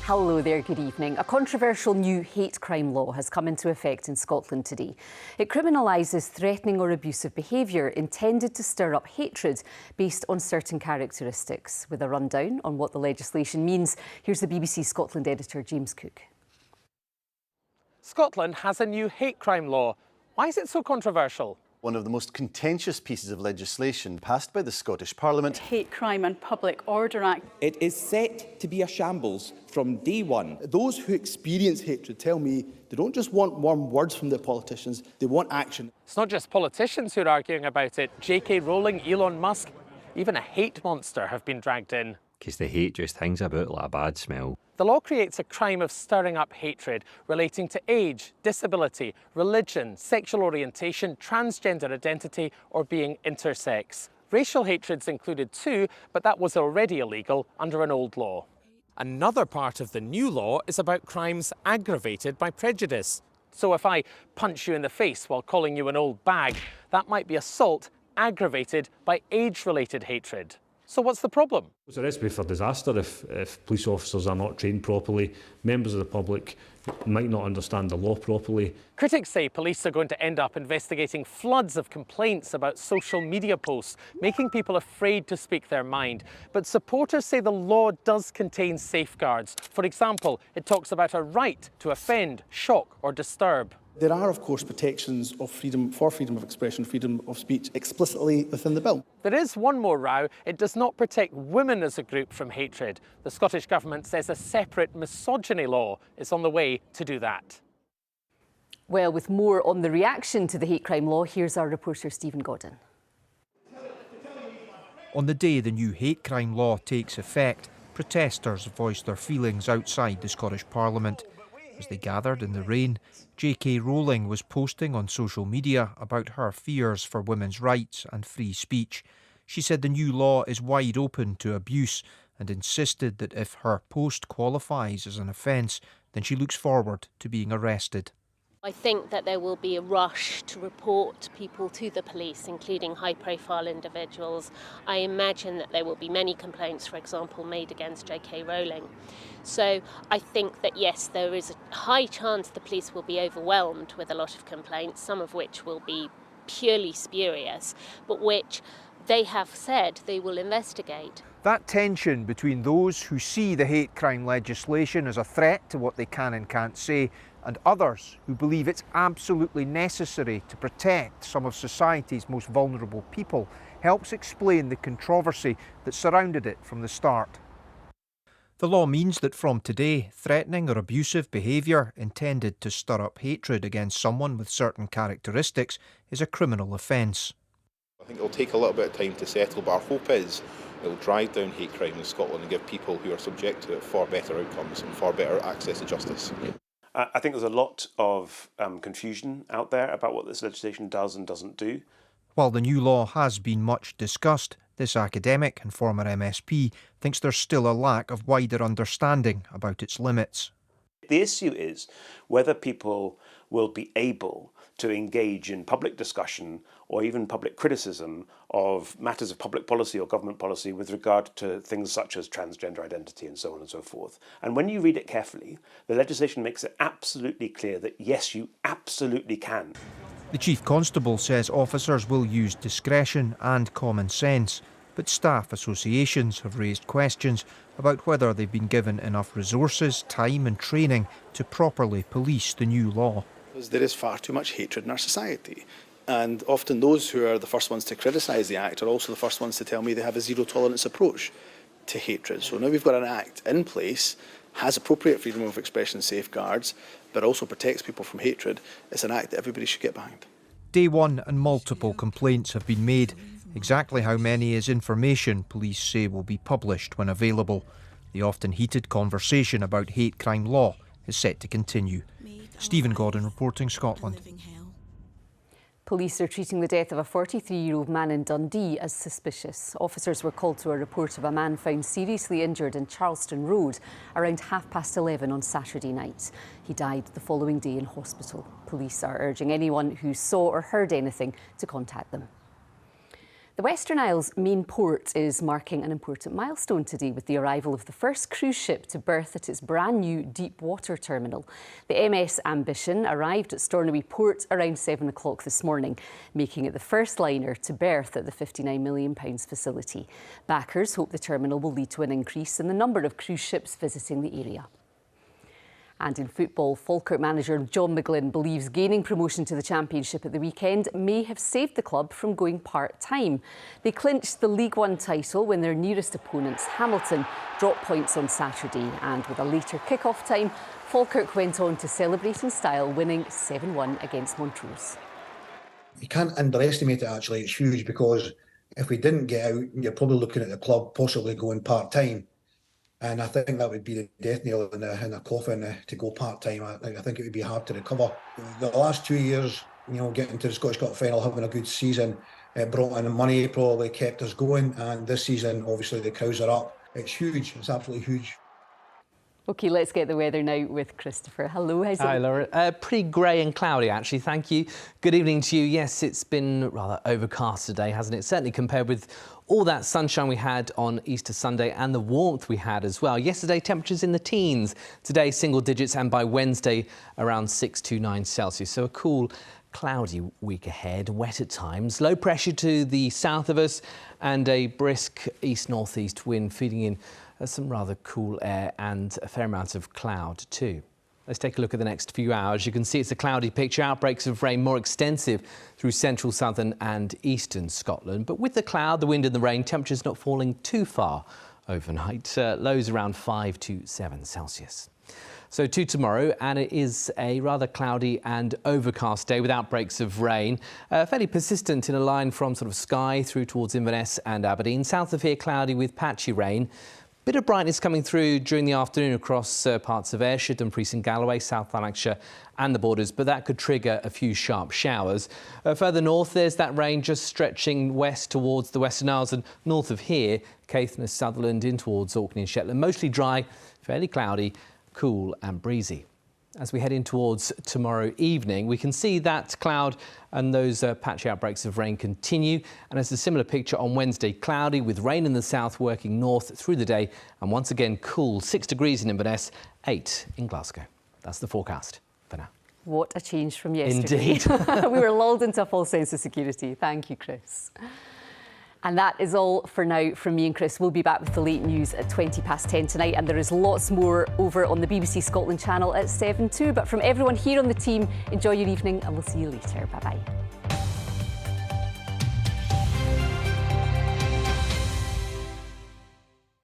Hello there, good evening. A controversial new hate crime law has come into effect in Scotland today. It criminalises threatening or abusive behaviour intended to stir up hatred based on certain characteristics. With a rundown on what the legislation means, here's the BBC Scotland editor James Cook. Scotland has a new hate crime law. Why is it so controversial? One of the most contentious pieces of legislation passed by the Scottish Parliament. The Hate Crime and Public Order Act. It is set to be a shambles from day one. Those who experience hatred tell me they don't just want warm words from their politicians, they want action. It's not just politicians who are arguing about it. J.K. Rowling, Elon Musk, even a hate monster have been dragged in. Because the hate just hangs about like a bad smell. The law creates a crime of stirring up hatred relating to age, disability, religion, sexual orientation, transgender identity or being intersex. Racial hatred's included too, but that was already illegal under an old law. Another part of the new law is about crimes aggravated by prejudice. So if I punch you in the face while calling you an old bag, that might be assault aggravated by age-related hatred. So what's the problem? It's a recipe for disaster if police officers are not trained properly. Members of the public might not understand the law properly. Critics say police are going to end up investigating floods of complaints about social media posts, making people afraid to speak their mind. But supporters say the law does contain safeguards. For example, it talks about a right to offend, shock or disturb. There are, of course, protections of freedom of expression, freedom of speech explicitly within the bill. There is one more row. It does not protect women as a group from hatred. The Scottish Government says a separate misogyny law is on the way to do that. Well, with more on the reaction to the hate crime law, here's our reporter Stephen Godden. On the day the new hate crime law takes effect, protesters voiced their feelings outside the Scottish Parliament. As they gathered in the rain, J.K. Rowling was posting on social media about her fears for women's rights and free speech. She said the new law is wide open to abuse and insisted that if her post qualifies as an offence, then she looks forward to being arrested. I think that there will be a rush to report people to the police, including high-profile individuals. I imagine that there will be many complaints, for example, made against J.K. Rowling. So I think that, yes, there is a high chance the police will be overwhelmed with a lot of complaints, some of which will be purely spurious, but which they have said they will investigate. That tension between those who see the hate crime legislation as a threat to what they can and can't say and others who believe it's absolutely necessary to protect some of society's most vulnerable people helps explain the controversy that surrounded it from the start. The law means that from today, threatening or abusive behaviour intended to stir up hatred against someone with certain characteristics is a criminal offence. I think it'll take a little bit of time to settle, but our hope is it'll drive down hate crime in Scotland and give people who are subject to it far better outcomes and far better access to justice. I think there's a lot of confusion out there about what this legislation does and doesn't do. While the new law has been much discussed, this academic and former MSP thinks there's still a lack of wider understanding about its limits. The issue is whether people will be able to engage in public discussion or even public criticism of matters of public policy or government policy with regard to things such as transgender identity and so on and so forth. And when you read it carefully, the legislation makes it absolutely clear that yes, you absolutely can. The Chief Constable says officers will use discretion and common sense, but staff associations have raised questions about whether they've been given enough resources, time and training to properly police the new law. There is far too much hatred in our society. And often those who are the first ones to criticise the Act are also the first ones to tell me they have a zero-tolerance approach to hatred. So now we've got an Act in place, has appropriate freedom of expression safeguards, but also protects people from hatred. It's an Act that everybody should get behind. Day one and multiple complaints have been made. Exactly how many is information police say will be published when available. The often heated conversation about hate crime law is set to continue. Stephen Godden reporting, Scotland. Police are treating the death of a 43-year-old man in Dundee as suspicious. Officers were called to a report of a man found seriously injured in Charleston Road around 11:30 on Saturday night. He died the following day in hospital. Police are urging anyone who saw or heard anything to contact them. The Western Isles main port is marking an important milestone today with the arrival of the first cruise ship to berth at its brand new deep water terminal. The MS Ambition arrived at Stornoway Port around 7 o'clock this morning, making it the first liner to berth at the £59 million facility. Backers hope the terminal will lead to an increase in the number of cruise ships visiting the area. And in football, Falkirk manager John McGlynn believes gaining promotion to the Championship at the weekend may have saved the club from going part-time. They clinched the League One title when their nearest opponents, Hamilton, dropped points on Saturday. And with a later kick-off time, Falkirk went on to celebrate in style, winning 7-1 against Montrose. You can't underestimate it, actually. It's huge, because if we didn't get out, you're probably looking at the club possibly going part-time. And I think that would be the death nail in a coffin to go part-time. I think it would be hard to recover. The last 2 years, getting to the Scottish Cup final, having a good season, it brought in money, probably kept us going. And this season, obviously, the crowds are up. It's huge. It's absolutely huge. OK, let's get the weather now with Christopher. Hello, how's it? Hi, Laura. Pretty grey and cloudy, actually. Thank you. Good evening to you. Yes, it's been rather overcast today, hasn't it? Certainly compared with all that sunshine we had on Easter Sunday and the warmth we had as well. Yesterday, temperatures in the teens. Today, single digits, and by Wednesday, around 6 to 9 Celsius. So a cool, cloudy week ahead, wet at times. Low pressure to the south of us and a brisk east-northeast wind feeding in some rather cool air and a fair amount of cloud too. Let's take a look at the next few hours. You can see it's a cloudy picture. Outbreaks of rain more extensive through central, southern and eastern Scotland. But with the cloud, the wind and the rain, temperatures not falling too far overnight. Lows around 5 to 7 Celsius. So to tomorrow, and it is a rather cloudy and overcast day with outbreaks of rain. Fairly persistent in a line from sort of Skye through towards Inverness and Aberdeen. South of here, cloudy with patchy rain. Bit of brightness coming through during the afternoon across parts of Ayrshire, Dumfries and Galloway, South Lanarkshire and the borders, but that could trigger a few sharp showers. Further north, there's that rain just stretching west towards the Western Isles, and north of here, Caithness, Sutherland in towards Orkney and Shetland. Mostly dry, fairly cloudy, cool and breezy. As we head in towards tomorrow evening, we can see that cloud and those patchy outbreaks of rain continue. And it's a similar picture on Wednesday, cloudy with rain in the south working north through the day. And once again, cool, 6 degrees in Inverness, 8 in Glasgow. That's the forecast for now. What a change from yesterday. Indeed. We were lulled into a false sense of security. Thank you, Chris. And that is all for now from me and Chris. We'll be back with the late news at 10:20 tonight, and there is lots more over on the BBC Scotland channel at 7 too. But from everyone here on the team, enjoy your evening and we'll see you later. Bye-bye.